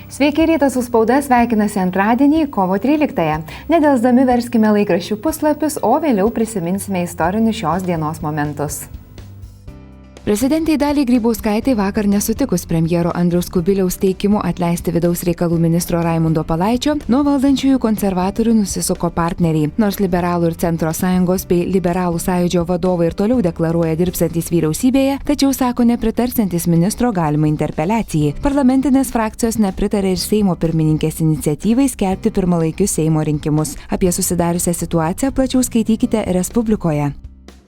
Sveiki, rytas su spauda sveikinasi antradienį, kovo 13-ąją. Nedelsdami verskime laikraščių puslapius, o vėliau prisiminsime istorinius šios dienos momentus. Prezidentei Daliai Grybauskaitei vakar nesutikus premjero Andriaus Kubiliaus teikimu atleisti vidaus reikalų ministro Raimundo Palaičio, nuo valdančiųjų konservatorių nusisuko partneriai. Nors Liberalų ir Centro sąjungos bei Liberalų sąjūdžio vadovai ir toliau deklaruoja dirbsantys vyriausybėje, tačiau sako nepritarsiantis ministro galimai interpeliacijai. Parlamentinės frakcijos nepritarė ir Seimo pirmininkės iniciatyvai skelbti pirmalaikius Seimo rinkimus. Apie susidariusią situaciją plačiau skaitykite Respublikoje.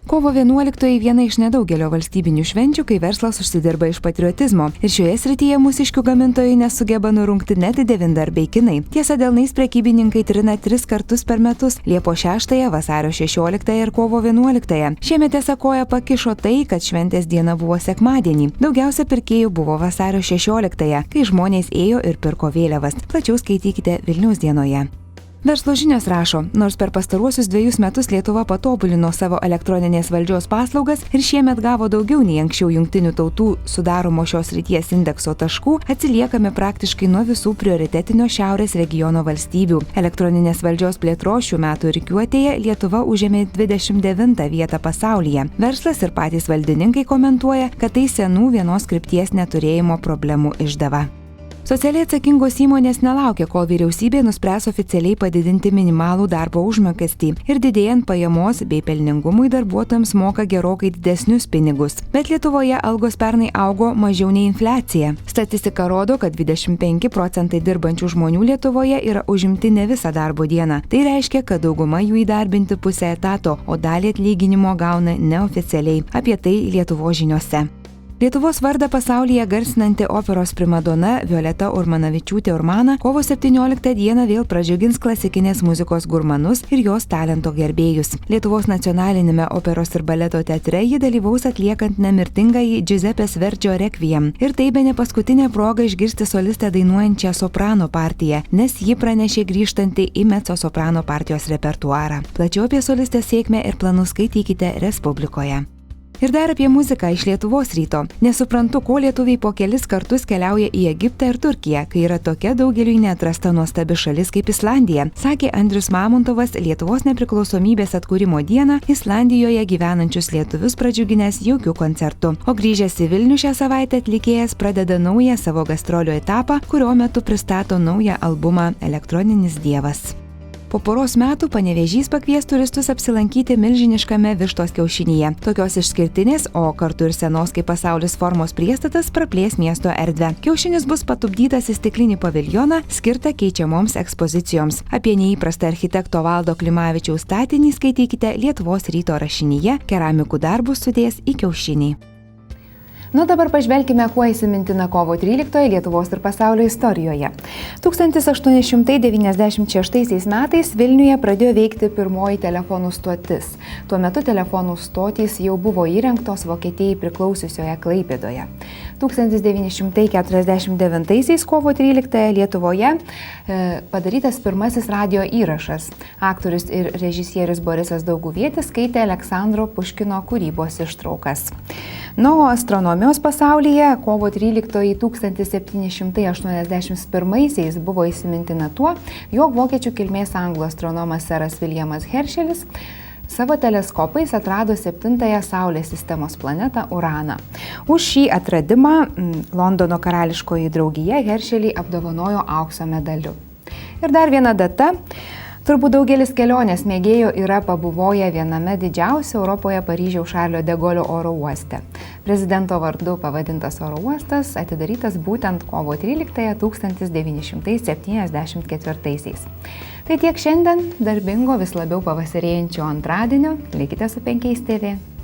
Kovo 11-oji viena iš nedaugelio valstybinių švenčių, kai verslas užsidirba iš patriotizmo. Ir šioje srityje mūsiškių gamintojai nesugeba nurungti net devyndarbiai kinai. Tiesa, delnais prekybininkai trina 3 kartus per metus – Liepos 6-ąją, vasario 16-ąją ir kovo 11-ąją. Šiemet tiesa koja pakišo tai, kad šventės diena buvo sekmadienį. Daugiausia pirkėjų buvo vasario 16-ąją, kai žmonės ėjo ir pirko vėliavas. Plačiau skaitykite Vilniaus dienoje. Verslo žinios rašo, nors per pastaruosius 2 metus Lietuva patobulino savo elektroninės valdžios paslaugas ir šiemet gavo daugiau nei anksčiau Jungtinių tautų sudaromo šios srities indekso taškų, atsiliekame praktiškai nuo visų prioritetinio šiaurės regiono valstybių. Elektroninės valdžios plėtros šių metų rikiuotėje Lietuva užėmė 29 vietą pasaulyje. Verslas ir patys valdininkai komentuoja, kad tai senų vienos krypties neturėjimo problemų išdava. Socialiai atsakingos įmonės nelaukia, kol vyriausybė nuspręs oficialiai padidinti minimalų darbo užmokestį ir didėjant pajamos bei pelningumui darbuotojams moka gerokai didesnius pinigus. Bet Lietuvoje algos pernai augo mažiau nei infliacija. Statistika rodo, kad 25% dirbančių žmonių Lietuvoje yra užimti ne visą darbo dieną. Tai reiškia, kad dauguma jų įdarbinti pusę etato, o dalį atlyginimo gauna neoficialiai. Apie tai Lietuvos žiniose. Lietuvos vardą pasaulyje garsinanti operos primadona Violeta Urmanavičiūtė Urmana kovo 17 dieną vėl pradžiugins klasikinės muzikos gurmanus ir jos talento gerbėjus. Lietuvos nacionalinėme operos ir baleto teatre ji dalyvaus atliekant nemirtingąjį Giuseppės Verdžio rekviem. Ir tai bene paskutinė proga išgirsti solistę dainuojančią soprano partiją, nes ji pranešė grįžtanti į mezzosoprano partijos repertuarą. Plačiau apie solistės sėkmę ir planus skaitykite Respublikoje. Ir dar apie muziką iš Lietuvos ryto. Nesuprantu, ko lietuviai po kelis kartus keliauja į Egiptą ir Turkiją, kai yra tokia daugeliui neatrasta nuostabi šalis kaip Islandija, sakė Andrius Mamontovas Lietuvos nepriklausomybės atkūrimo dieną Islandijoje gyvenančius lietuvius pradžiuginęs jaukiu koncertu. O grįžęs į Vilnių šią savaitę atlikėjas pradeda naują savo gastrolių etapą, kurio metu pristato naują albumą Elektroninis dievas. Po poros metų Panevėžys pakvies turistus apsilankyti milžiniškame vištos kiaušinyje. Tokios išskirtinės, o kartu ir senos kaip pasaulis formos priestatas praplės miesto erdvę. Kiaušinis bus patupdytas į stiklinį paviljoną, skirtą keičiamoms ekspozicijoms. Apie neįprastą architekto Valdo Klimavičiaus statinį skaitykite Lietuvos ryto rašinyje Keramikų darbus sudės į kiaušinį. Nu dabar pažvelkime, kuo įsimintina kovo 13 Lietuvos ir pasaulio istorijoje. 1896 metais Vilniuje pradėjo veikti pirmoji telefonų stotis. Tuo metu telefonų stotys jau buvo įrengtos Vokietijai priklausiusioje Klaipėdoje. 1949 kovo 13 Lietuvoje padarytas pirmasis radio įrašas. Aktorius ir režisierius Borisas Dauguvietis skaitė Aleksandro Puškino kūrybos ištraukas. O astronomijos pasaulyje kovo 13 1781 buvo įsimintina tuo, jog vokiečių kilmės anglų astronomas seras Williamas Herschelis savo teleskopais atrado 7-ąją Saulės sistemos planetą Uraną. Už šį atradimą Londono karališkoji draugija Heršelį apdovanojo aukso medaliu. Ir dar viena data. Turbūt daugelis kelionės mėgėjų yra pabuvoję viename didžiausio Europoje Paryžiaus Šarlio de Golio oro uoste. Prezidento vardu pavadintas oro uostas atidarytas būtent kovo 13 1974. Tai tiek šiandien darbingo vis labiau pavasarėjančio antradienio. Likite su 5 TV.